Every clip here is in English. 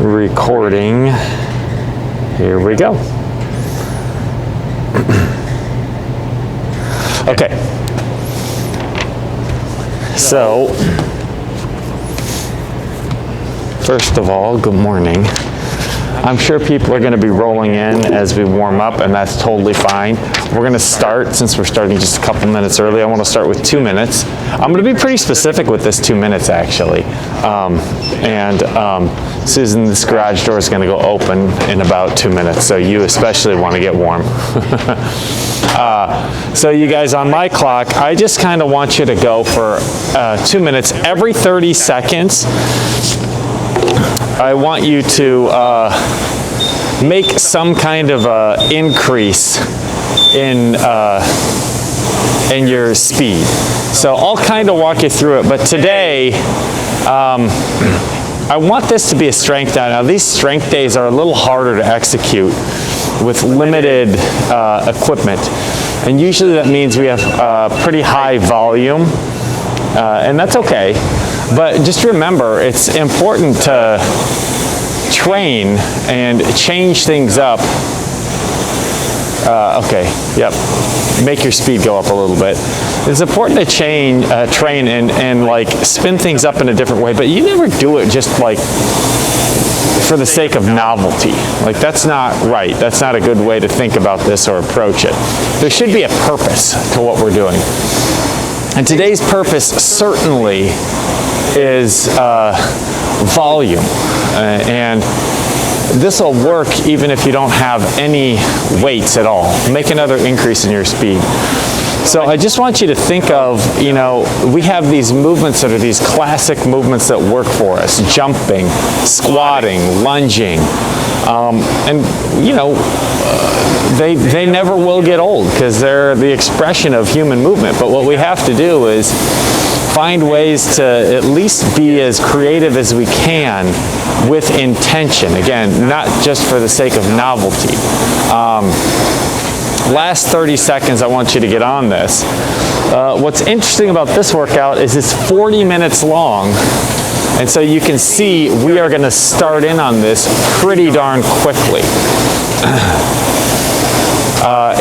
Recording. Here we go. Okay. So, first of all, good morning. I'm sure people are going to be rolling in as we warm up, and that's totally fine. We're going to start, since we're starting just a couple minutes early, I want to start with 2 minutes. I'm going to be pretty specific with this 2 minutes, actually. Susan, this garage door is going to go open in about 2 minutes, so you especially want to get warm. So you guys, on my clock, I just kind of want you to go for 2 minutes. Every 30 seconds, I want you to make some kind of increase in your speed. So I'll kind of walk you through it, but today I want this to be a strength day. Now these strength days are a little harder to execute with limited equipment, and usually that means we have pretty high volume, and that's okay. But just remember, it's important to train and change things up. Okay, yep. Make your speed go up a little bit. It's important to train and like spin things up in a different way, but you never do it just like for the sake of novelty. Like, that's not right. That's not a good way to think about this or approach it. There should be a purpose to what we're doing. And today's purpose certainly is volume, and this will work even if you don't have any weights at all. Make another increase in your speed. So I just want you to think of, we have these movements that are these classic movements that work for us: jumping, squatting, lunging, and they never will get old because they're the expression of human movement. But what we have to do is find ways to at least be as creative as we can with intention. Again, not just for the sake of novelty. Last 30 seconds, I want you to get on this. What's interesting about this workout is it's 40 minutes long. And so you can see we are going to start in on this pretty darn quickly.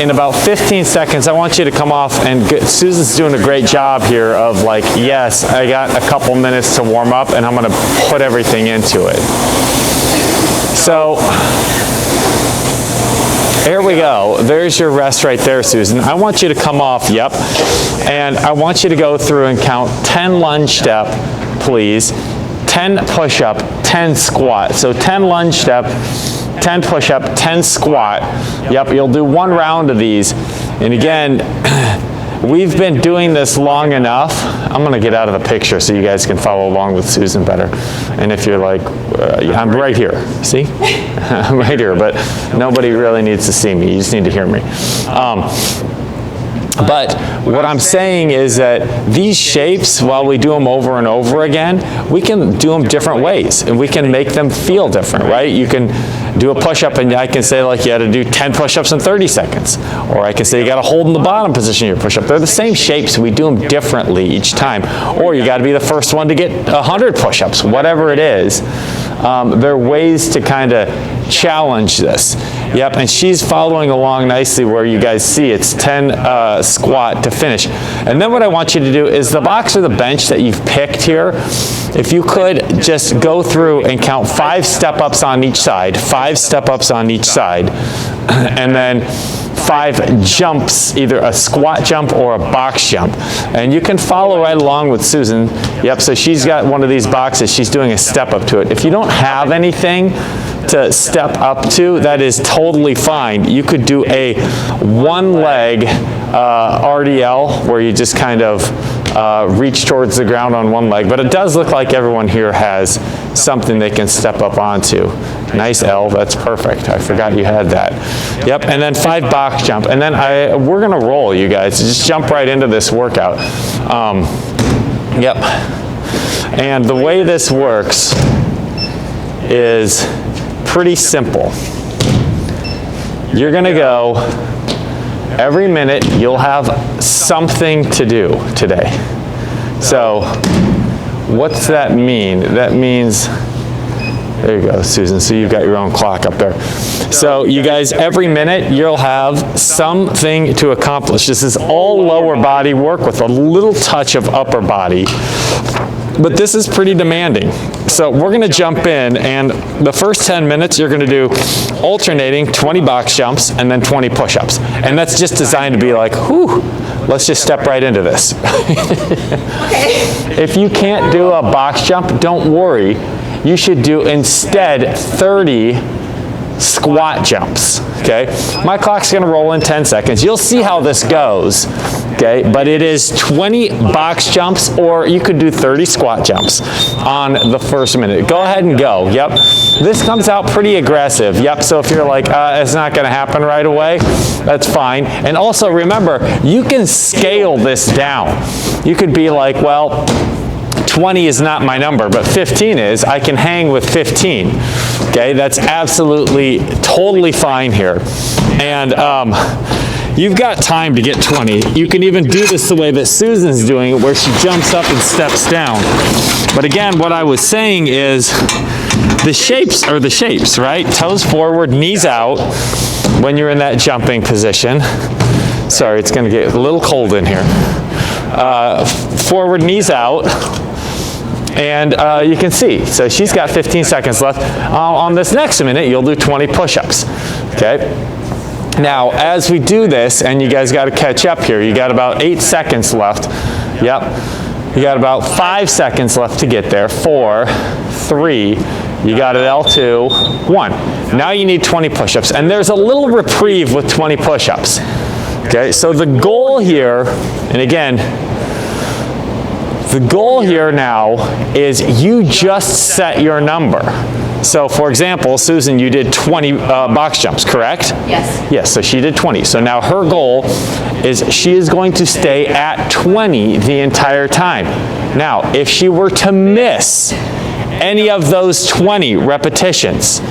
In about 15 seconds, I want you to come off, and Susan's doing a great job here of like, yes, I got a couple minutes to warm up and I'm going to put everything into it. So here we go. There's your rest right there, Susan. I want you to come off, yep, and I want you to go through and count 10 lunge step, please, 10 push-up, 10 squat. So 10 lunge step, 10 push-up, 10 squat. Yep, you'll do one round of these. And again, we've been doing this long enough. I'm going to get out of the picture so you guys can follow along with Susan better. And if you're like, I'm right here. See? I'm right here, but nobody really needs to see me. You just need to hear me. But what I'm saying is that these shapes, while we do them over and over again, we can do them different ways, and we can make them feel different, right? You can do a push-up, and I can say, like, you got to do 10 push-ups in 30 seconds. Or I can say you got to hold in the bottom position of your push-up. They're the same shapes. We do them differently each time. Or you got to be the first one to get 100 push-ups, whatever it is. There are ways to kind of challenge this. Yep, and she's following along nicely where you guys see it's 10 squat to finish. And then what I want you to do is the box or the bench that you've picked here, if you could just go through and count 5 step-ups on each side, 5 step-ups on each side, and then 5 jumps, either a squat jump or a box jump. And you can follow right along with Susan. Yep, so she's got one of these boxes. She's doing a step up to it. If you don't have anything to step up to, that is totally fine. You could do a one-leg RDL where you just kind of reach towards the ground on one leg, but it does look like everyone here has something they can step up onto. Nice L, that's perfect. I forgot you had that. Yep, and then 5 box jump, and then we're gonna roll, you guys. Just jump right into this workout. Yep, and the way this works is pretty simple. You're gonna go, every minute you'll have something to do today. So what's that mean? That means There you go, Susan. So you've got your own clock up there. So you guys, every minute you'll have something to accomplish. This is all lower body work with a little touch of upper body. But this is pretty demanding. So we're going to jump in, and the first 10 minutes you're going to do alternating 20 box jumps and then 20 push-ups. And that's just designed to be like, whew, let's just step right into this. If you can't do a box jump, don't worry. You should do instead 30 squat jumps, okay? My clock's gonna roll in 10 seconds. You'll see how this goes, okay? But it is 20 box jumps, or you could do 30 squat jumps on the first minute. Go ahead and go, yep. This comes out pretty aggressive, yep. So if you're like, it's not gonna happen right away, that's fine. And also remember, you can scale this down. You could be like, well, 20 is not my number, but 15 is. I can hang with 15. Okay, that's absolutely, totally fine here. And you've got time to get 20. You can even do this the way that Susan's doing it, where she jumps up and steps down. But again, what I was saying is the shapes are the shapes, right? Toes forward, knees out when you're in that jumping position. Sorry, it's going to get a little cold in here. Forward, knees out. And you can see, so she's got 15 seconds left. On this next minute, you'll do 20 push-ups, okay? Now, as we do this, and you guys got to catch up here, you got about 8 seconds left. Yep. You got about 5 seconds left to get there. 4, 3, you got it, L2, 1. Now you need 20 push-ups, and there's a little reprieve with 20 push-ups, okay? So the goal here, and again, the goal here now is you just set your number. So for example, Susan, you did 20 box jumps, correct? Yes. Yes, so she did 20. So now her goal is she is going to stay at 20 the entire time. Now, if she were to miss any of those 20 repetitions,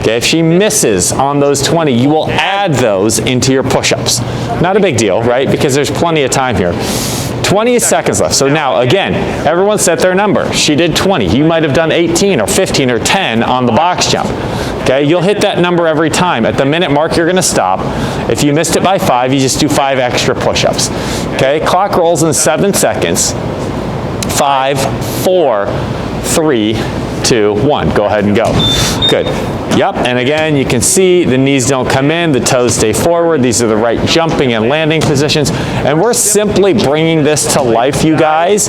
okay, if she misses on those 20, you will add those into your push-ups. Not a big deal, right? Because there's plenty of time here. 20 seconds left. So now, again, everyone set their number. She did 20. You might have done 18 or 15 or 10 on the box jump. Okay, you'll hit that number every time. At the minute mark, you're going to stop. If you missed it by 5, you just do 5 extra push-ups. Okay, clock rolls in 7 seconds. 5, 4, 3, 2, 1. Go ahead and go. Good. Yep, and again, you can see the knees don't come in, the toes stay forward. These are the right jumping and landing positions. And we're simply bringing this to life, you guys,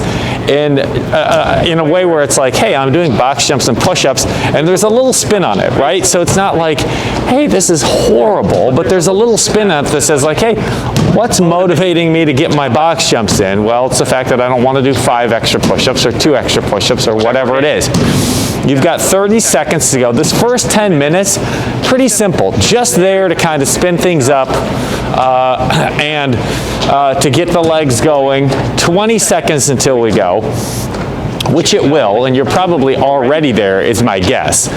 in a way where it's like, hey, I'm doing box jumps and push-ups, and there's a little spin on it, right? So it's not like, hey, this is horrible, but there's a little spin on it that says like, hey, what's motivating me to get my box jumps in? Well, it's the fact that I don't want to do 5 extra push-ups or 2 extra push-ups or whatever it is. You've got 30 seconds to go. This first 10 minutes, pretty simple. Just there to kind of spin things up and to get the legs going. 20 seconds until we go, which it will, and you're probably already there, is my guess,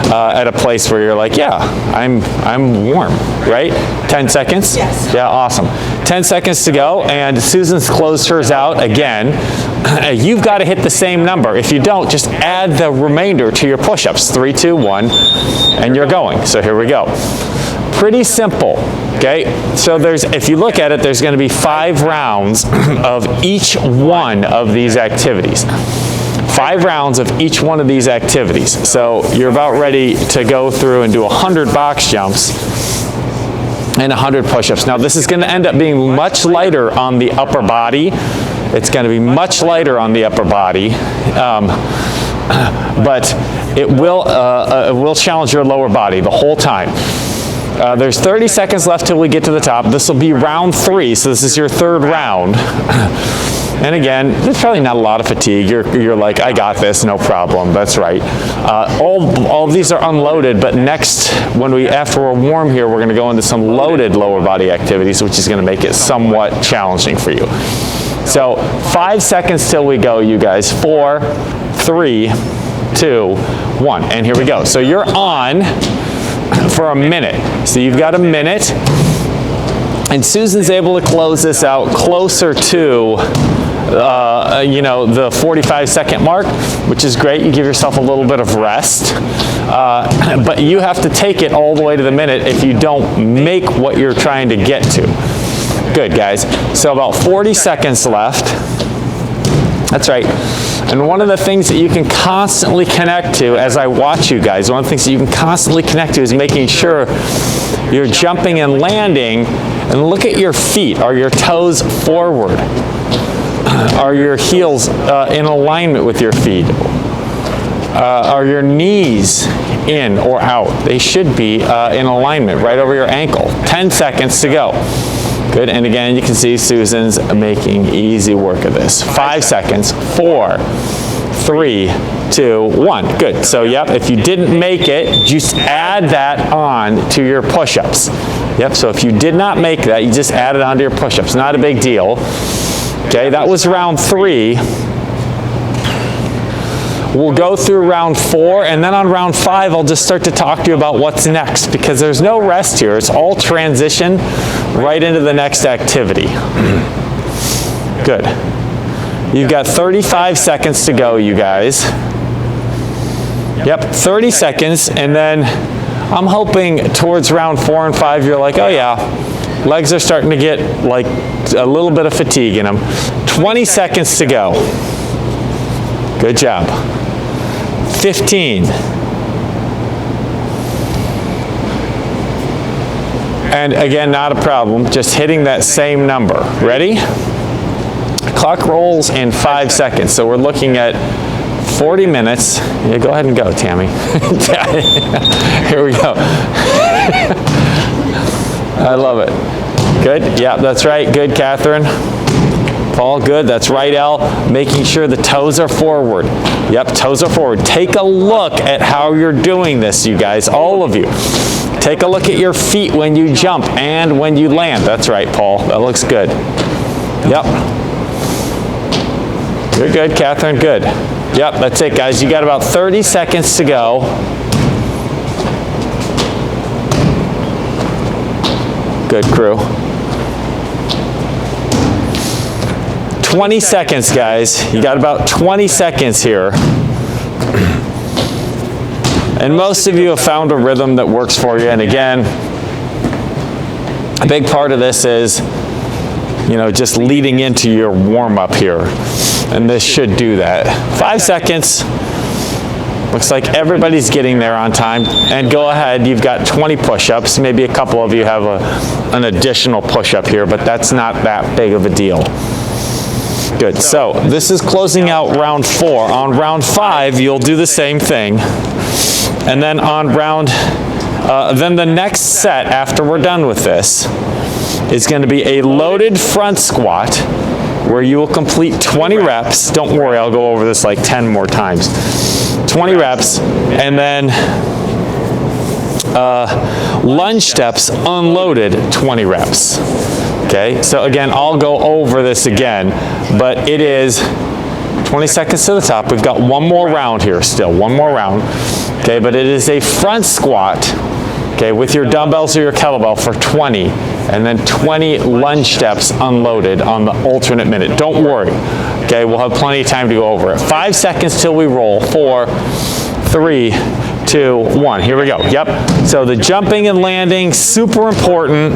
at a place where you're like, yeah, I'm warm, right? 10 seconds? Yes. Yeah, awesome. 10 seconds to go, and Susan's closed hers out again. You've got to hit the same number. If you don't, just add the remainder to your push-ups. 3, 2, 1, and you're going. So here we go. Pretty simple, okay? So if you look at it, there's going to be 5 rounds of each one of these activities. 5 rounds of each one of these activities. So you're about ready to go through and do 100 box jumps and 100 push-ups. Now this is going to end up being much lighter on the upper body. It's going to be much lighter on the upper body, but it will challenge your lower body the whole time. There's 30 seconds left till we get to the top. This will be round 3, so this is your 3rd round. And again, there's probably not a lot of fatigue. You're like, I got this, no problem. That's right. All of these are unloaded, but next, after we're warm here, we're going to go into some loaded lower body activities, which is going to make it somewhat challenging for you. So 5 seconds till we go, you guys. 4, 3, 2, 1, and here we go. So you're on for a minute. So you've got a minute, and Susan's able to close this out closer to you know, the 45-second mark, which is great. You give yourself a little bit of rest. But you have to take it all the way to the minute if you don't make what you're trying to get to. Good, guys. So about 40 seconds left. That's right. And one of the things that you can constantly connect to as I watch you guys, one of the things that you can constantly connect to is making sure you're jumping and landing, and look at your feet. Are your toes forward? Are your heels in alignment with your feet? Are your knees in or out? They should be in alignment right over your ankle. 10 seconds to go. Good, and again, you can see Susan's making easy work of this. 5 seconds, 4, 3, 2, 1. Good, so yep, if you didn't make it, just add that on to your push-ups. Yep, so if you did not make that, you just add it onto your push-ups. Not a big deal. Okay, that was round 3. We'll go through round 4, and then on round 5, I'll just start to talk to you about what's next, because there's no rest here. It's all transition right into the next activity. Good. You've got 35 seconds to go, you guys. Yep, 30 seconds, and then I'm hoping towards round 4 and 5, you're like, oh yeah, legs are starting to get like a little bit of fatigue in them. 20 seconds to go. Good job. 15. And again, not a problem, just hitting that same number. Ready? Clock rolls in 5 seconds, so we're looking at 40 minutes. Yeah, go ahead and go, Tammy. Here we go. I love it. Good, yeah, that's right. Good, Catherine. Paul, good, that's right, Al. Making sure the toes are forward. Yep, toes are forward. Take a look at how you're doing this, you guys, all of you. Take a look at your feet when you jump and when you land. That's right, Paul, that looks good. Yep. You're good, Catherine, good. Yep, that's it, guys. You got about 30 seconds to go. Good, crew. 20 seconds, guys. You got about 20 seconds here. And most of you have found a rhythm that works for you. And again, a big part of this is, you know, just leading into your warm-up here. And this should do that. 5 seconds. Looks like everybody's getting there on time. And go ahead, you've got 20 push-ups. Maybe a couple of you have an additional push-up here, but that's not that big of a deal. Good, so this is closing out round 4. On round 5, you'll do the same thing. And then on then the next set after we're done with this is going to be a loaded front squat where you will complete 20 reps. Don't worry, I'll go over this like 10 more times. 20 reps, and then lunge steps unloaded 20 reps. Okay, so again, I'll go over this again, but it is 20 seconds to the top. We've got one more round here still, one more round. Okay, but it is a front squat, okay, with your dumbbells or your kettlebell for 20, and then 20 lunge steps unloaded on the alternate minute. Don't worry, okay, we'll have plenty of time to go over it. 5 seconds till we roll. 4, 3, 2, 1. Here we go. Yep, so the jumping and landing, super important.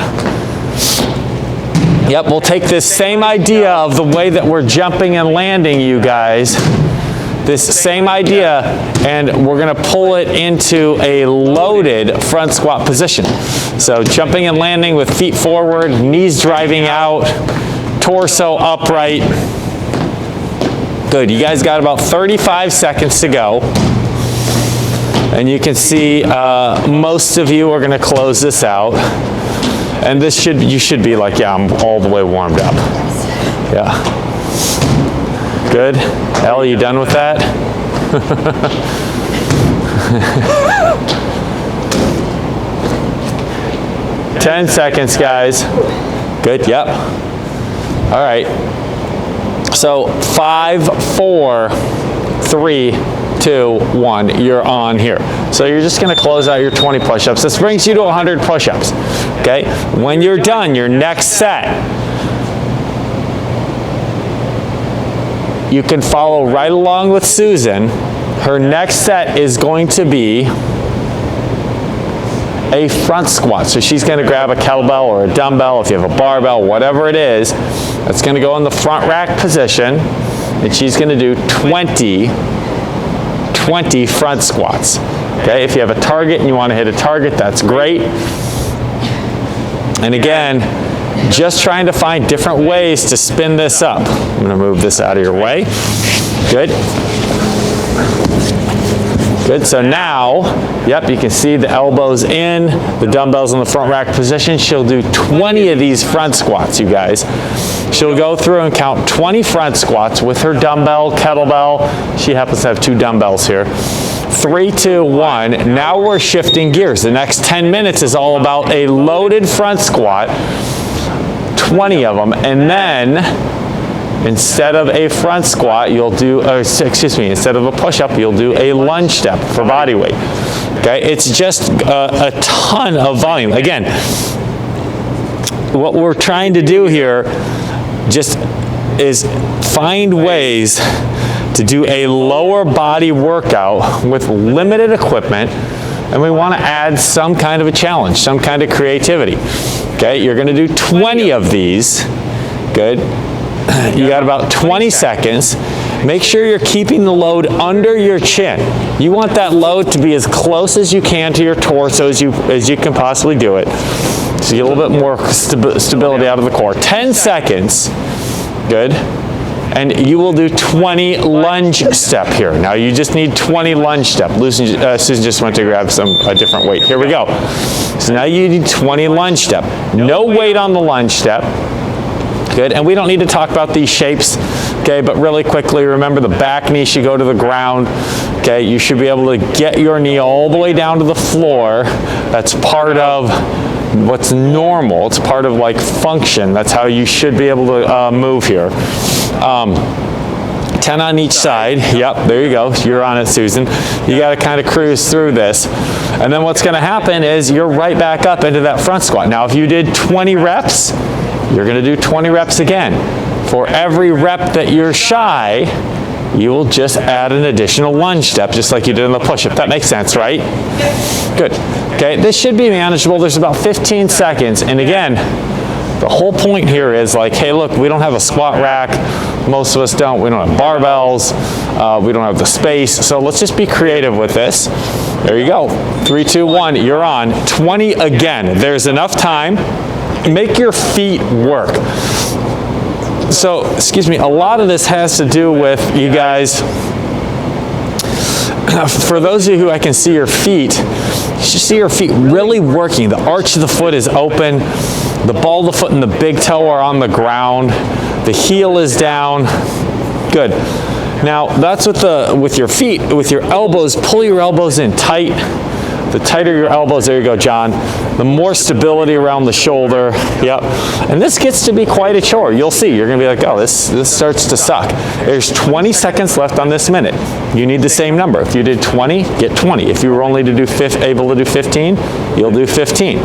Yep, we'll take this same idea of the way that we're jumping and landing, you guys, this same idea, and we're going to pull it into a loaded front squat position. So jumping and landing with feet forward, knees driving out, torso upright. Good, you guys got about 35 seconds to go. And you can see most of you are going to close this out. And this you should be like, yeah, I'm all the way warmed up. Yeah. Good. Elle, you done with that? 10 seconds, guys. Good, yep. All right. So 5, 4, 3, 2, 1, you're on here. So you're just going to close out your 20 push-ups. This brings you to 100 push-ups. Okay? When you're done, your next set, you can follow right along with Susan. Her next set is going to be a front squat. So she's going to grab a kettlebell or a dumbbell, if you have a barbell, whatever it is, it's going to go in the front rack position, and she's going to do 20 front squats. Okay, if you have a target and you want to hit a target, that's great. And again, just trying to find different ways to spin this up. I'm going to move this out of your way. Good. Good, so now, yep, you can see the elbows in, the dumbbells in the front rack position. She'll do 20 of these front squats, you guys. She'll go through and count 20 front squats with her dumbbell, kettlebell. She happens to have 2 dumbbells here. 3, 2, 1. Now we're shifting gears. The next 10 minutes is all about a loaded front squat, 20 of them, and then instead of a front squat, you'll do, instead of a push-up, you'll do a lunge step for body weight. Okay, it's just a ton of volume. Again, what we're trying to do here just is find ways to do a lower body workout with limited equipment, and we want to add some kind of a challenge, some kind of creativity. Okay, you're going to do 20 of these. Good. You got about 20 seconds. Make sure you're keeping the load under your chin. You want that load to be as close as you can to your torso as you can possibly do it. So you get a little bit more stability out of the core. 10 seconds. Good. And you will do 20 lunge step here. Now you just need 20 lunge step. Susan just went to grab a different weight. Here we go. So now you need 20 lunge step. No weight on the lunge step. Good, and we don't need to talk about these shapes, okay, but really quickly, remember the back knee should go to the ground, okay, you should be able to get your knee all the way down to the floor. That's part of what's normal, it's part of like function, that's how you should be able to move here. 10 on each side, yep, there you go, you're on it, Susan. You got to kind of cruise through this. And then what's going to happen is you're right back up into that front squat. Now if you did 20 reps, you're going to do 20 reps again. For every rep that you're shy, you will just add an additional lunge step, just like you did in the push-up. That makes sense, right? Good. Okay, this should be manageable. There's about 15 seconds. And again, the whole point here is like, hey, look, we don't have a squat rack. Most of us don't. We don't have barbells. We don't have the space. So let's just be creative with this. There you go. 3, 2, 1, you're on. 20 again. There's enough time. Make your feet work. So, excuse me, a lot of this has to do with, you guys, for those of you who I can see your feet, you should see your feet really working. The arch of the foot is open. The ball of the foot and the big toe are on the ground. The heel is down. Good. Now, that's with your feet. With your elbows, pull your elbows in tight. The tighter your elbows, there you go, John, the more stability around the shoulder. Yep. And this gets to be quite a chore. You'll see. You're going to be like, oh, this starts to suck. There's 20 seconds left on this minute. You need the same number. If you did 20, get 20. If you were only able to do 15, you'll do 15.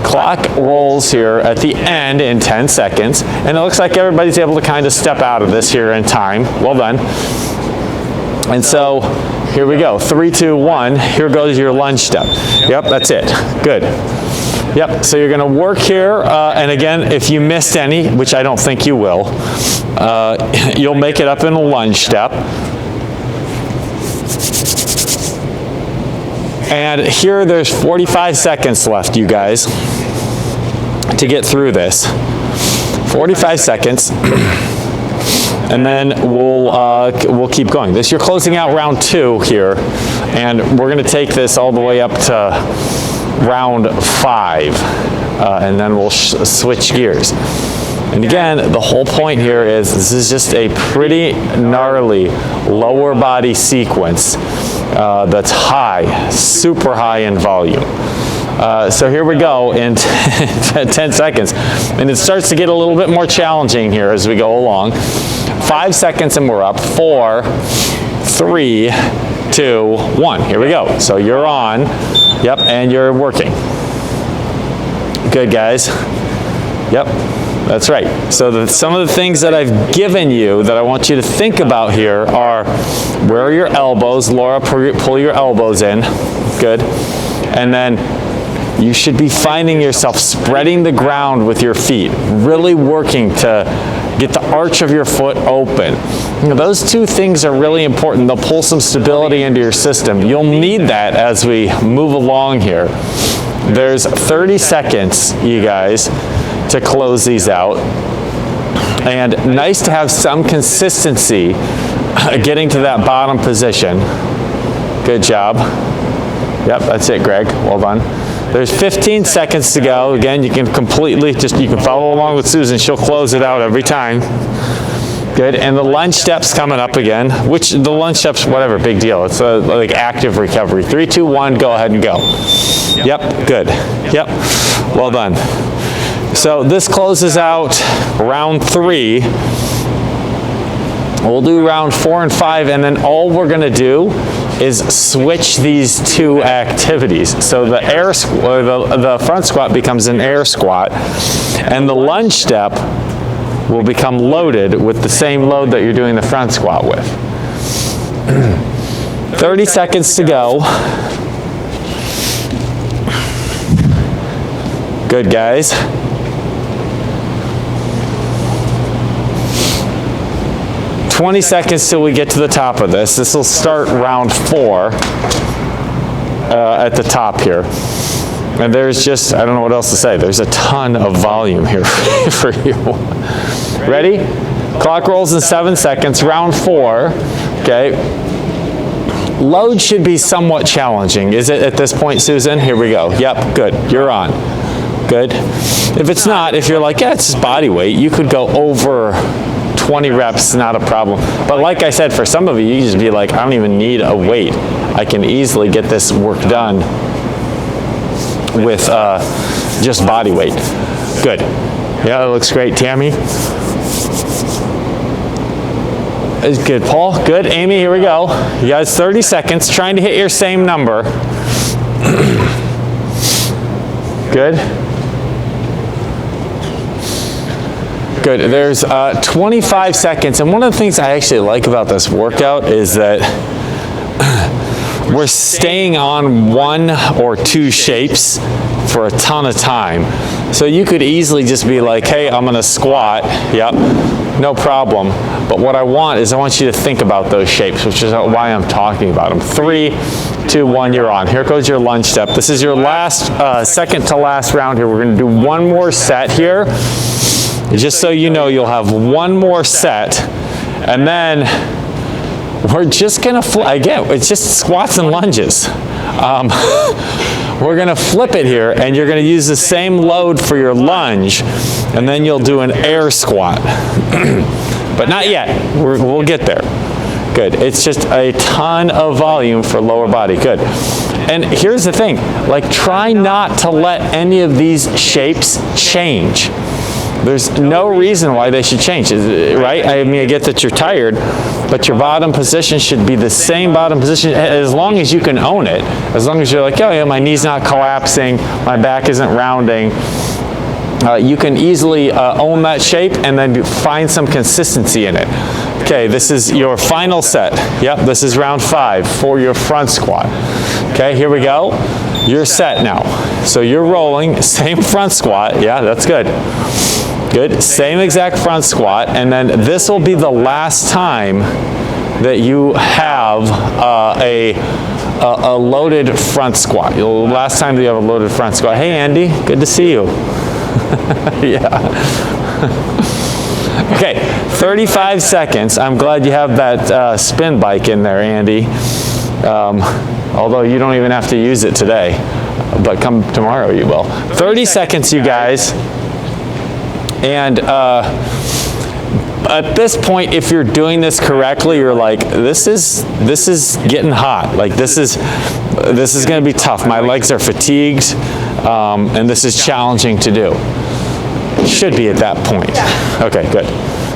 Clock rolls here at the end in 10 seconds, and it looks like everybody's able to kind of step out of this here in time. Well done. And so here we go. 3, 2, 1. Here goes your lunge step. Yep, that's it. Good. Yep, so you're going to work here, and again, if you missed any, which I don't think you will, you'll make it up in a lunge step. And here there's 45 seconds left, you guys, to get through this. 45 seconds. And then we'll keep going. You're closing out round 2 here, and we're going to take this all the way up to round 5, and then we'll switch gears. And again, the whole point here is this is just a pretty gnarly lower body sequence that's high, super high in volume. So here we go in 10 seconds, and it starts to get a little bit more challenging here as we go along. 5 seconds and we're up. 4, 3, 2, 1. Here we go. So you're on. Yep, and you're working. Good, guys. Yep. That's right. So some of the things that I've given you that I want you to think about here are, where are your elbows? Laura, pull your elbows in. Good. And then you should be finding yourself spreading the ground with your feet, really working to get the arch of your foot open. You know, those two things are really important. They'll pull some stability into your system. You'll need that as we move along here. There's 30 seconds, you guys, to close these out. And nice to have some consistency getting to that bottom position. Good job. Yep, that's it, Greg. Well done. There's 15 seconds to go. Again, you can completely you can follow along with Susan. She'll close it out every time. Good. And the lunge step's coming up again, which the lunge step's whatever, big deal. It's like active recovery. 3, 2, 1, go ahead and go. Yep, good. Yep, well done. So this closes out round 3. We'll do round 4 and 5, and then all we're going to do is switch these two activities. So the the front squat becomes an air squat, and the lunge step will become loaded with the same load that you're doing the front squat with. 30 seconds to go. Good, guys. $20 seconds till we get to the top of this. This will start round 4 at the top here. And there's just, I don't know what else to say. There's a ton of volume here for you. Ready? Clock rolls in 7 seconds, round 4. Okay. Load should be somewhat challenging. Is it at this point, Susan? Here we go. Yep, good. You're on. Good. If it's not, if you're like, yeah, it's just body weight, you could go over 20 reps, not a problem. But like I said, for some of you, you just be like, I don't even need a weight. I can easily get this work done with just body weight. Good. Yeah, that looks great. Tammy? It's good. Paul? Good. Amy, here we go. You guys, 30 seconds, trying to hit your same number. Good. Good. There's 25 seconds, and one of the things I actually like about this workout is that we're staying on 1 or 2 shapes for a ton of time. So you could easily just be like, hey, I'm going to squat. Yep, no problem. But what I want is I want you to think about those shapes, which is why I'm talking about them. 3, 2, 1, you're on. Here goes your lunge step. This is your last, second to last round here. We're going to do one more set here. Just so you know, you'll have one more set, and then we're just going to, again, it's just squats and lunges. We're going to flip it here, and you're going to use the same load for your lunge, and then you'll do an air squat. But not yet. We'll get there. Good. It's just a ton of volume for lower body. Good. And here's the thing. Like, try not to let any of these shapes change. There's no reason why they should change, right? I mean, I get that you're tired, but your bottom position should be the same bottom position as long as you can own it. As long as you're like, oh yeah, my knee's not collapsing, my back isn't rounding. You can easily own that shape and then find some consistency in it. Okay, this is your final set. Yep, this is round 5 for your front squat. Okay, here we go. You're set now. So you're rolling, same front squat. Yeah, that's good. Good, same exact front squat, and then this will be the last time that you have a loaded front squat. Last time that you have a loaded front squat. Hey Andy, good to see you. Yeah. Okay, 35 seconds. I'm glad you have that spin bike in there, Andy. Although you don't even have to use it today, but come tomorrow you will. 30 seconds, you guys. And at this point, if you're doing this correctly, you're like, this is getting hot. Like this is going to be tough. My legs are fatigued, and this is challenging to do. Should be at that point. Okay, good.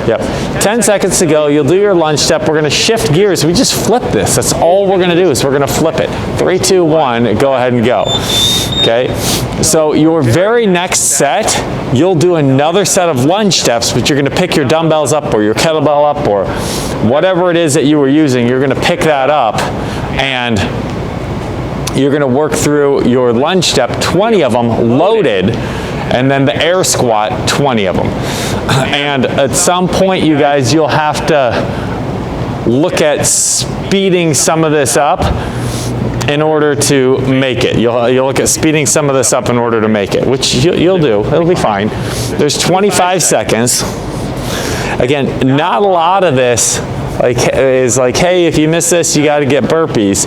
Yep. 10 seconds to go. You'll do your lunge step. We're going to shift gears. We just flip this. That's all we're going to do is we're going to flip it. 3, 2, 1. Go ahead and go. Okay. So your very next set, you'll do another set of lunge steps, but you're going to pick your dumbbells up or your kettlebell up or whatever it is that you were using. You're going to pick that up and you're going to work through your lunge step, 20 of them loaded, and then the air squat, 20 of them. And at some point, you guys, you'll have to look at speeding some of this up in order to make it. You'll look at speeding some of this up in order to make it, which you'll do. It'll be fine. There's 25 seconds. Again, not a lot of this is like, hey, if you miss this, you got to get burpees.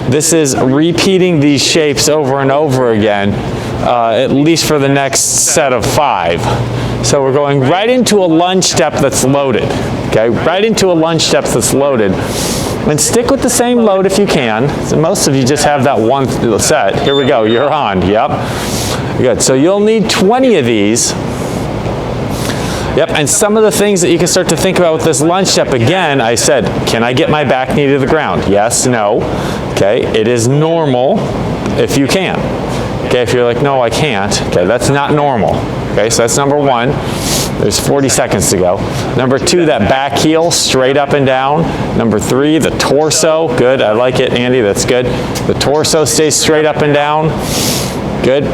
This is repeating these shapes over and over again, at least for the next set of 5. So we're going right into a lunge step that's loaded. Okay, right into a lunge step that's loaded. And stick with the same load if you can. So most of you just have that one set. Here we go, you're on, yep. Good, so you'll need 20 of these. Yep, and some of the things that you can start to think about with this lunge step, again, I said, can I get my back knee to the ground? Yes, no. Okay, it is normal if you can. Okay, if you're like, no, I can't. Okay, that's not normal. Okay, so that's number 1. There's 40 seconds to go. Number 2, that back heel straight up and down. Number 3, the torso. Good, I like it, Andy, that's good. The torso stays straight up and down. Good.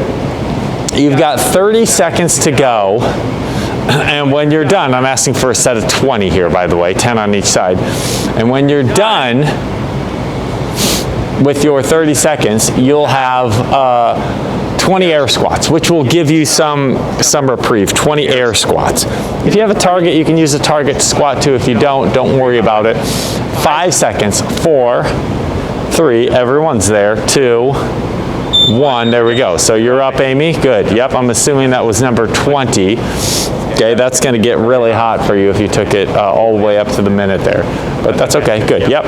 You've got 30 seconds to go. And when you're done, I'm asking for a set of 20 here, by the way, 10 on each side. And when you're done with your 30 seconds, you'll have 20 air squats, which will give you some reprieve, 20 air squats. If you have a target, you can use a target to squat to. If you don't worry about it. 5 seconds, 4, 3, everyone's there, 2, 1, there we go. So you're up, Amy, good. Yep, I'm assuming that was number 20. Okay, that's going to get really hot for you if you took it all the way up to the minute there. But that's okay, good, yep.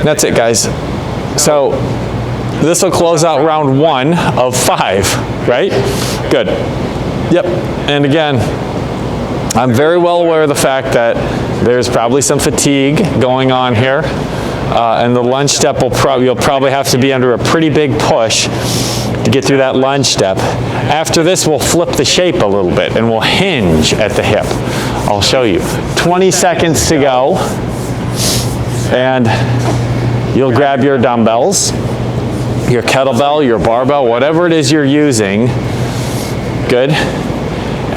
That's it, guys. So this will close out round 1 of 5, right? Good. Yep, and again, I'm very well aware of the fact that there's probably some fatigue going on here. And the lunge step you'll probably have to be under a pretty big push to get through that lunge step. After this, we'll flip the shape a little bit and we'll hinge at the hip. I'll show you. 20 seconds to go. And you'll grab your dumbbells, your kettlebell, your barbell, whatever it is you're using. Good.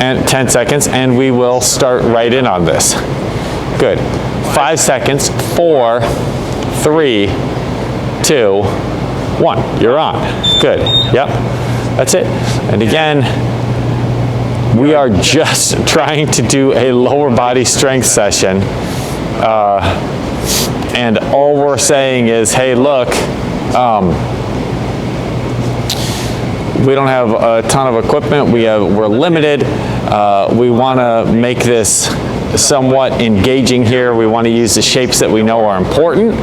And 10 seconds, and we will start right in on this. Good. 5 seconds. 4, 3, 2, 1. You're on. Good. Yep. That's it. And again, we are just trying to do a lower body strength session. And all we're saying is, hey, look, we don't have a ton of equipment. We're limited. We want to make this somewhat engaging here. We want to use the shapes that we know are important.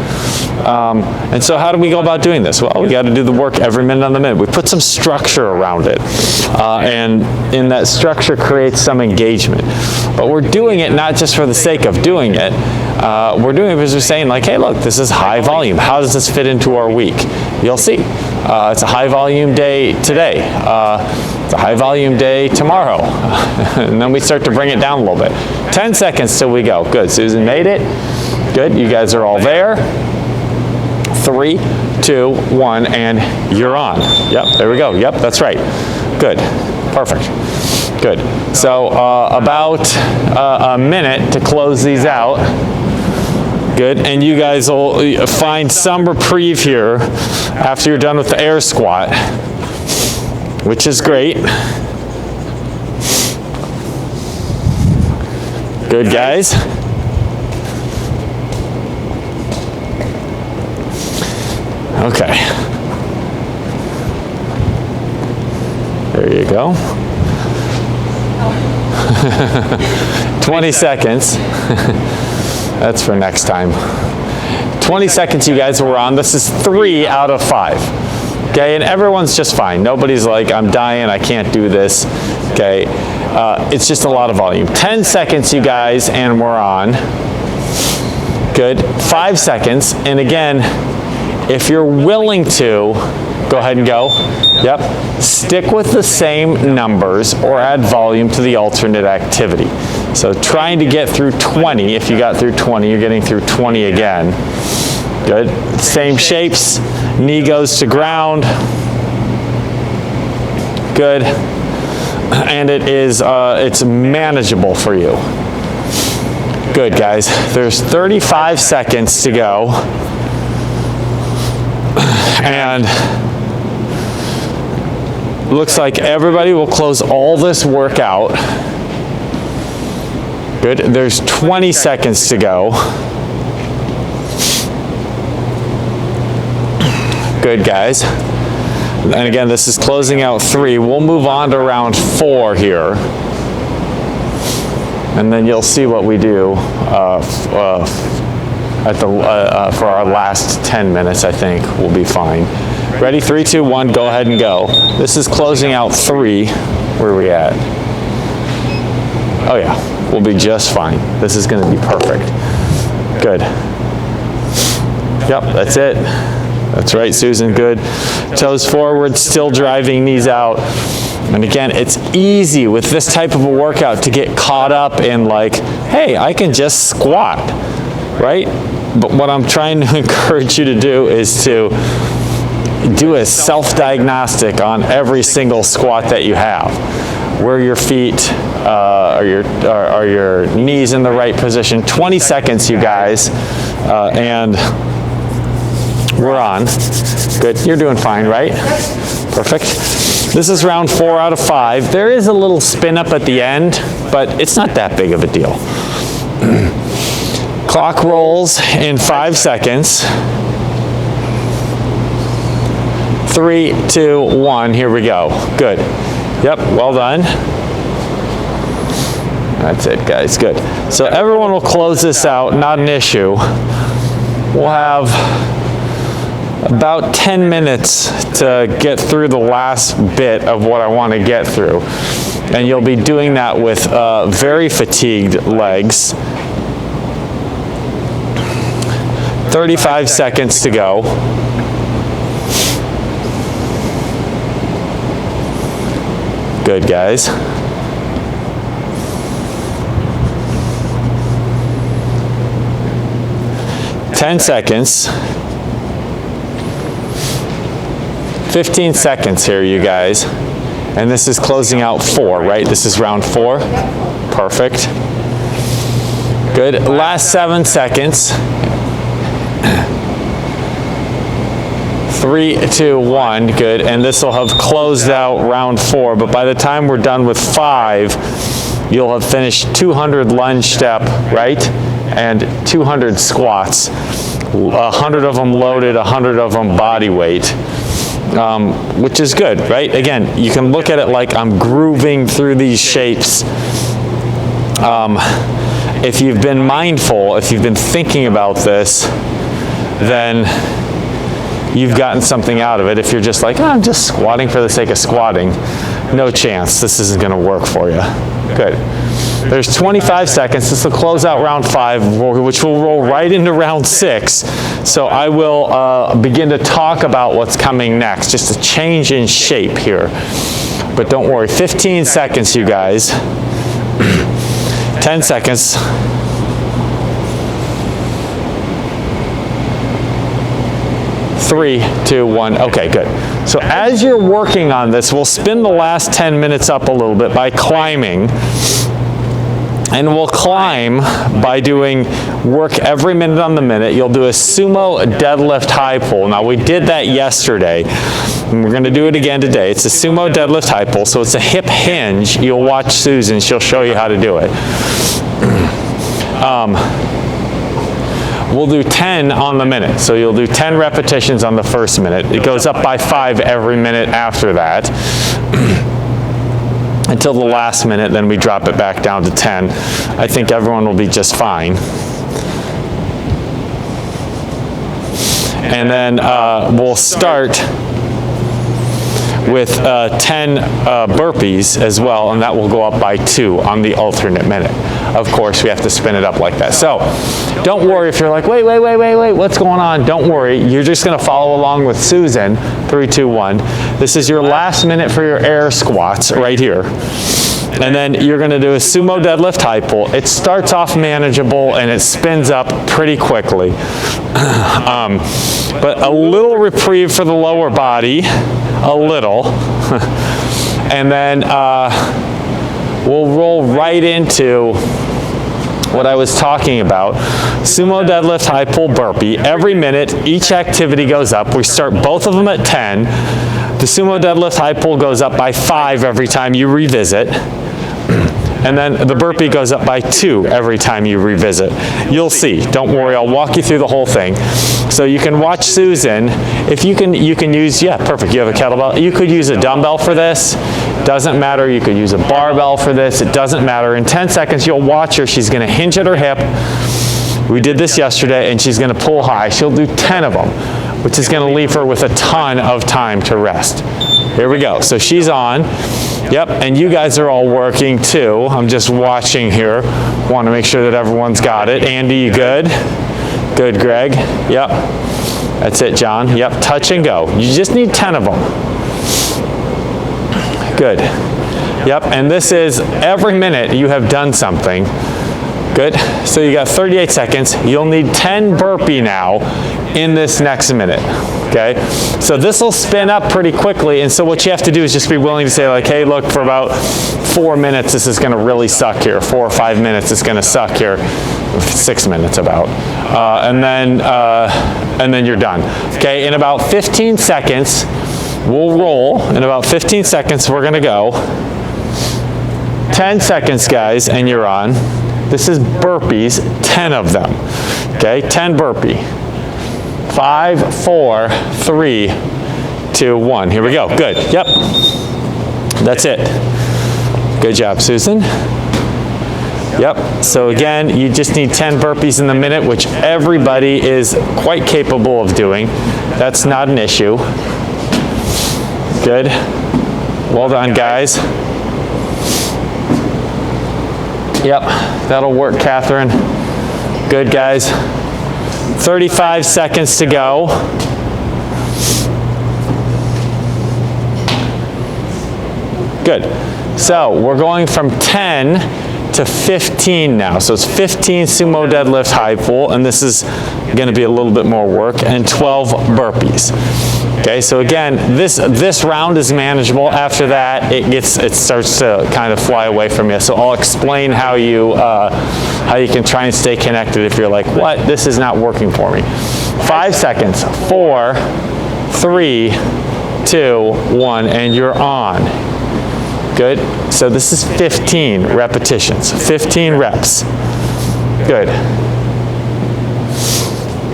And so how do we go about doing this? Well, we got to do the work every minute on the minute. We put some structure around it. And in that structure creates some engagement. But we're doing it not just for the sake of doing it. We're doing it because we're saying, like, hey, look, this is high volume. How does this fit into our week? You'll see. It's a high volume day today. It's a high volume day tomorrow. And then we start to bring it down a little bit. 10 seconds till we go. Good. Susan made it. Good. You guys are all there. 3, 2, 1, and you're on. Yep. There we go. Yep. That's right. Good. Perfect. Good. So about a minute to close these out. Good. And you guys will find some reprieve here after you're done with the air squat, which is great. Good, guys. Okay. There you go. 20 seconds. That's for next time. 20 seconds, you guys, we're on. This is 3 out of 5. Okay, and everyone's just fine. Nobody's like, I'm dying, I can't do this. Okay, It's just a lot of volume. 10 seconds, you guys, and we're on. Good. 5 seconds. And again, if you're willing to, go ahead and go. Yep. Stick with the same numbers or add volume to the alternate activity. So trying to get through 20, if you got through 20, you're getting through 20 again. Good. Same shapes. Knee goes to ground. Good. And it is, it's manageable for you. Good, guys. There's 35 seconds to go. And looks like everybody will close all this workout. Good. There's 20 seconds to go. Good, guys. And again, this is closing out 3. We'll move on to round 4 here. And then you'll see what we do for our last 10 minutes, I think we'll be fine. Ready? 3, 2, 1, go ahead and go. This is closing out 3. Where are we at? Oh yeah, we'll be just fine. This is going to be perfect. Good. Yep, that's it. That's right, Susan, good. Toes forward, still driving knees out. And again, it's easy with this type of a workout to get caught up in like, hey, I can just squat, right? But what I'm trying to encourage you to do is to do a self-diagnostic on every single squat that you have. Where your feet, are your knees in the right position. 20 seconds, you guys, and we're on. Good, you're doing fine, right? Perfect. This is round 4 out of 5. There is a little spin up at the end, but it's not that big of a deal. Clock rolls in 5 seconds. 3, 2, 1, here we go. Good. Yep, well done. That's it, guys, good. So everyone will close this out, not an issue. We'll have about 10 minutes to get through the last bit of what I want to get through. And you'll be doing that with very fatigued legs. 35 seconds to go. Good, guys. Ten seconds. 15 seconds here, you guys. And this is closing out 4, right? This is round 4. Perfect. Good. Last 7 seconds. 3, 2, 1. Good. And this will have closed out round 4. But by the time we're done with 5, you'll have finished 200 lunge step, right? And 200 squats. 100 of them loaded, 100 of them body weight. Which is good, right? Again, you can look at it like I'm grooving through these shapes. If you've been mindful, if you've been thinking about this, then you've gotten something out of it. If you're just like, oh, I'm just squatting for the sake of squatting, no chance. This isn't going to work for you. Good. There's 25 seconds. This will close out round 5, which will roll right into round 6. So I will begin to talk about what's coming next, just a change in shape here. But don't worry, 15 seconds, you guys. 10 seconds. 3, 2, 1. Okay, good. So as you're working on this, we'll spin the last 10 minutes up a little bit by climbing. And we'll climb by doing work every minute on the minute. You'll do a sumo deadlift high pull. Now we did that yesterday, and we're going to do it again today. It's a sumo deadlift high pull, so it's a hip hinge. You'll watch Susan, she'll show you how to do it. We'll do 10 on the minute. So you'll do 10 repetitions on the first minute. It goes up by 5 every minute after that. Until the last minute, then we drop it back down to 10. I think everyone will be just fine. And then we'll start with 10 burpees as well, and that will go up by 2 on the alternate minute. Of course, we have to spin it up like that. So don't worry if you're like, wait, what's going on? Don't worry. You're just going to follow along with Susan. 3, 2, 1. This is your last minute for your air squats right here. And then you're going to do a sumo deadlift high pull. It starts off manageable and it spins up pretty quickly. But a little reprieve for the lower body, a little. And then we'll roll right into what I was talking about. Sumo deadlift high pull burpee. Every minute, each activity goes up. We start both of them at 10. The sumo deadlift high pull goes up by 5 every time you revisit. And then the burpee goes up by 2 every time you revisit. You'll see. Don't worry, I'll walk you through the whole thing. So you can watch Susan. If you can use, yeah, perfect. You have a kettlebell. You could use a dumbbell for this. Doesn't matter. You could use a barbell for this. It doesn't matter. In 10 seconds, you'll watch her. She's going to hinge at her hip. We did this yesterday, and she's going to pull high. She'll do 10 of them, which is going to leave her with a ton of time to rest. Here we go. So she's on. Yep, and you guys are all working too. I'm just watching here. Want to make sure that everyone's got it. Andy, you good? Good, Greg. Yep. That's it, John. Yep, touch and go. You just need 10 of them. Good. Yep, and this is every minute you have done something. Good. So you got 38 seconds. You'll need 10 burpee now in this next minute. Okay. So this will spin up pretty quickly. And so what you have to do is just be willing to say like, hey, look, for about 4 minutes, this is going to really suck here. 4 or 5 minutes, it's going to suck here. 6 minutes about. And then you're done. Okay. In about 15 seconds, we'll roll. In about 15 seconds, we're going to go. 10 seconds, guys, and you're on. This is burpees, 10 of them. Okay, 10 burpee. 5, 4, 3, 2, 1. Here we go. Good. Yep. That's it. Good job, Susan. Yep. So again, you just need 10 burpees in the minute, which everybody is quite capable of doing. That's not an issue. Good. Well done, guys. Yep, that'll work, Catherine. Good, guys. 35 seconds to go. Good. So we're going from 10 to 15 now. So it's 15 sumo deadlift high pull, and this is going to be a little bit more work, and 12 burpees. Okay, so again, this round is manageable. After that, it starts to kind of fly away from you. So I'll explain how you can try and stay connected if you're like, what? This is not working for me. 5 seconds. 4, 3, 2, 1, and you're on. Good. So this is 15 repetitions. 15 reps. Good.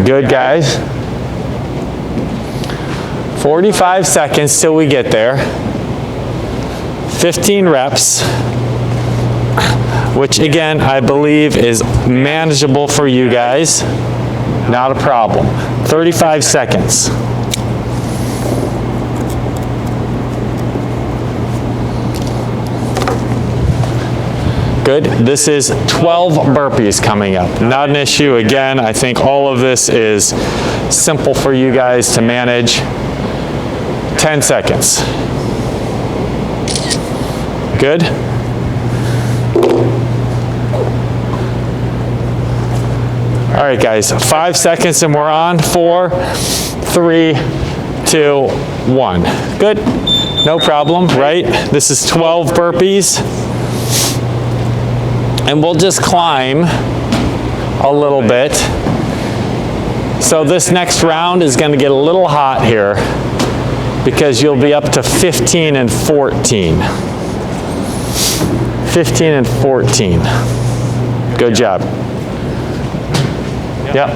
Good, guys. 45 seconds till we get there. 15 reps, which again, I believe is manageable for you guys. Not a problem. 35 seconds. Good. This is 12 burpees coming up. Not an issue. Again, I think all of this is simple for you guys to manage. 10 seconds. Good. All right, guys, 5 seconds and we're on. 4, 3, 2, 1. Good. No problem, right? This is 12 burpees. And we'll just climb a little bit. So this next round is going to get a little hot here, because you'll be up to 15 and 14. 15 and 14. Good job. Yep.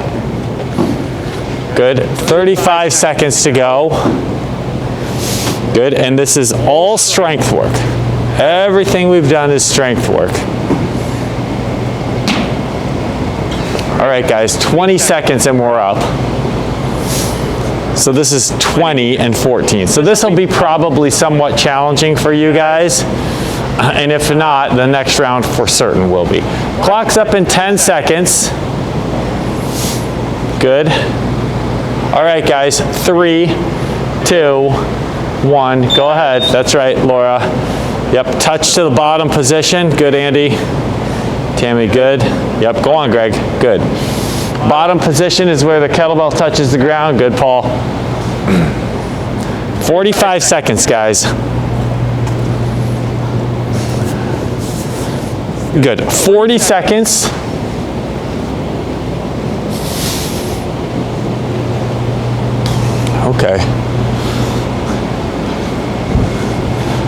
Good. 35 seconds to go. Good. And this is all strength work. Everything we've done is strength work. All right, guys, 20 seconds and we're up. So this is 20 and 14. So this will be probably somewhat challenging for you guys. And if not, the next round for certain will be. Clock's up in 10 seconds. Good. All right, guys. 3, 2, 1. Go ahead. That's right, Laura. Yep. Touch to the bottom position. Good, Andy. Tammy, good. Yep. Go on, Greg. Good. Bottom position is where the kettlebell touches the ground. Good, Paul. 45 seconds, guys. Good. 40 seconds. Okay.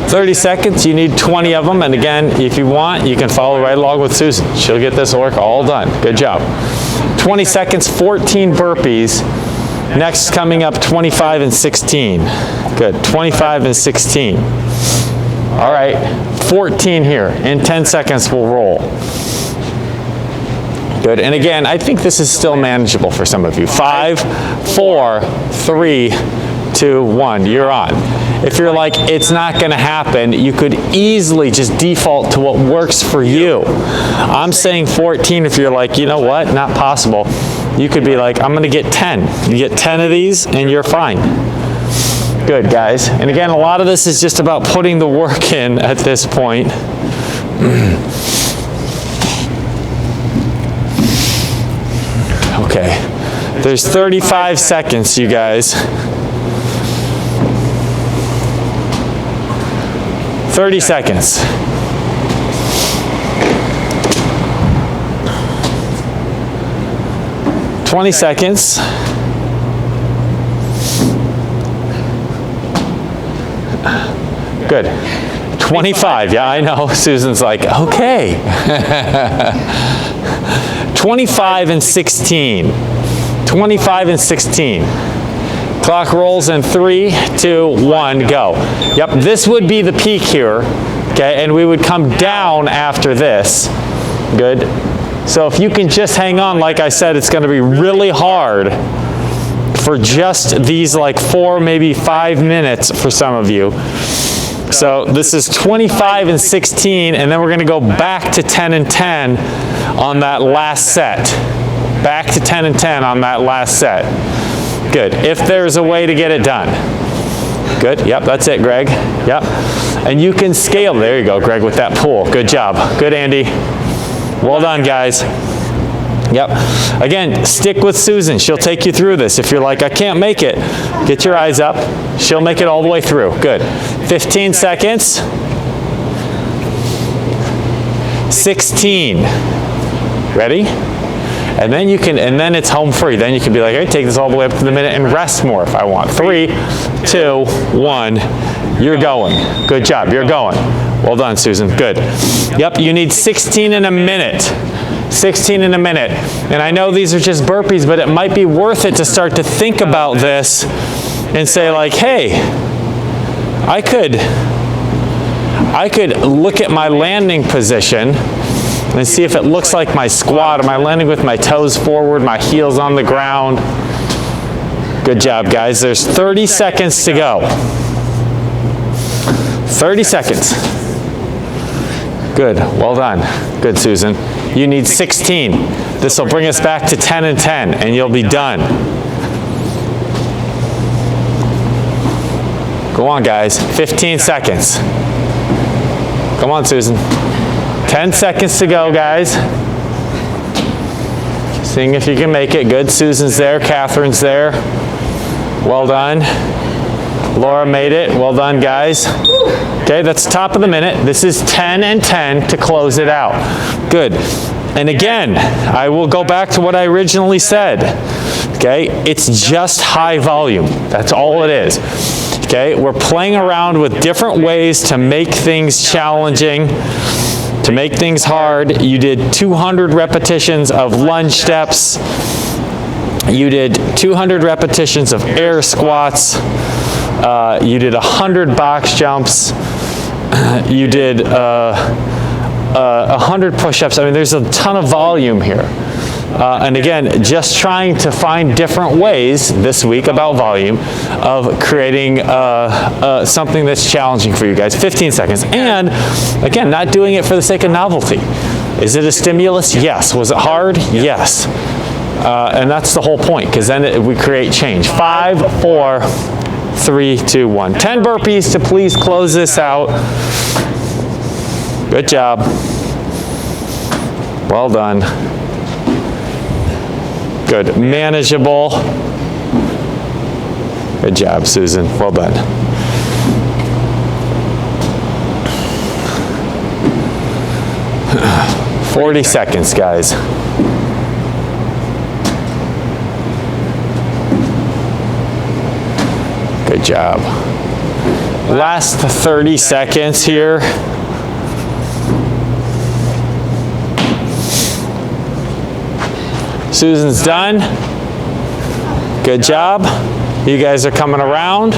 30 seconds, you need 20 of them, and again, if you want, you can follow right along with Susan. She'll get this work all done. Good job. 20 seconds, 14 burpees. Next, coming up, 25 and 16. Good, 25 and 16. All right, 14 here. In 10 seconds, we'll roll. Good, and again, I think this is still manageable for some of you. 5, 4, 3, 2, 1, you're on. If you're like, it's not gonna happen, you could easily just default to what works for you. I'm saying 14 if you're like, you know what, not possible. You could be like, I'm gonna get 10. You get 10 of these and you're fine. Good, guys. And again, a lot of this is just about putting the work in at this point. Okay, there's 35 seconds, you guys. 30 seconds. $20 seconds. Good. 25. Yeah, I know. Susan's like, okay. 25 and 16. 25 and 16. Clock rolls in 3, 2, 1, go. Yep, this would be the peak here, okay, and we would come down after this. Good. So if you can just hang on, like I said, it's going to be really hard for just these like 4, maybe 5 minutes for some of you. So this is 25 and 16, and then we're going to go back to 10 and 10 on that last set. Back to 10 and 10 on that last set. Good. If there's a way to get it done. Good. Yep, that's it, Greg. Yep. And you can scale. There you go, Greg, with that pull. Good job. Good, Andy. Well done, guys. Yep. Again, stick with Susan. She'll take you through this. If you're like, I can't make it, get your eyes up. She'll make it all the way through. Good. 15 seconds. 16. Ready? And then you can, and then it's home free. Then you can be like, hey, take this all the way up to the minute and rest more if I want. 3, 2, 1, you're going. Good job, you're going. Well done, Susan, good. Yep, you need 16 in a minute. 16 in a minute. And I know these are just burpees, but it might be worth it to start to think about this and say like, hey, I could look at my landing position and see if it looks like my squat. Am I landing with my toes forward, my heels on the ground? Good job, guys. There's 30 seconds to go. 30 seconds. Good, well done. Good, Susan. You need 16. This will bring us back to 10 and 10, and you'll be done. Go on, guys. 15 seconds. Come on, Susan. 10 seconds to go, guys. Seeing if you can make it. Good. Susan's there. Catherine's there. Well done. Laura made it. Well done, guys. Okay, that's the top of the minute. This is 10 and 10 to close it out. Good. And again, I will go back to what I originally said. Okay, it's just high volume. That's all it is. Okay, we're playing around with different ways to make things challenging, to make things hard. You did 200 repetitions of lunge steps. You did 200 repetitions of air squats. You did 100 box jumps. You did 100 push-ups. I mean, there's a ton of volume here. And again, just trying to find different ways this week about volume of creating something that's challenging for you guys. 15 seconds. And again, not doing it for the sake of novelty. Is it a stimulus? Yes. Was it hard? Yes. And that's the whole point, because then we create change. 5, 4, 3, 2, 1. 10 burpees to please close this out. Good job. Well done. Good. Manageable. Good job, Susan. Well done. – 40 seconds, guys. Good job. Last 30 seconds here. Susan's done. Good job. You guys are coming around.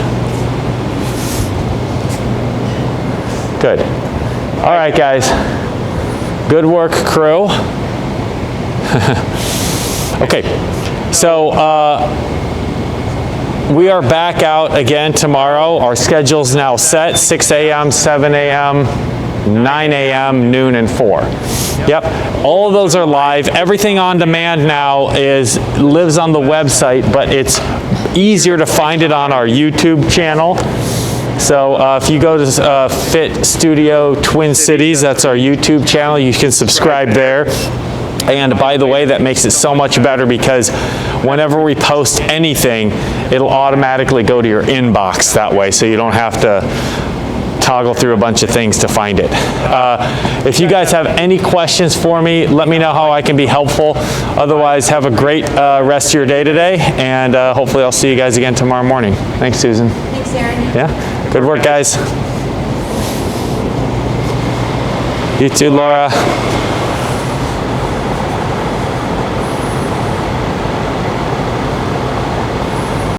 Good. All right, guys. Good work, crew. Okay, so we are back out again tomorrow. Our schedule's now set, 6 a.m., 7 a.m., 9 a.m., noon, and 4. Yep, all of those are live. Everything on demand now lives on the website, but it's easier to find it on our YouTube channel. So if you go to Fit Studio Twin Cities, that's our YouTube channel, you can subscribe there. And by the way, that makes it so much better because whenever we post anything, it'll automatically go to your inbox that way, so you don't have to toggle through a bunch of things to find it. If you guys have any questions for me, let me know how I can be helpful. Otherwise, have a great rest of your day today, and hopefully I'll see you guys again tomorrow morning. Thanks, Susan. Thanks, Aaron. Yeah, good work, guys. You too, Laura.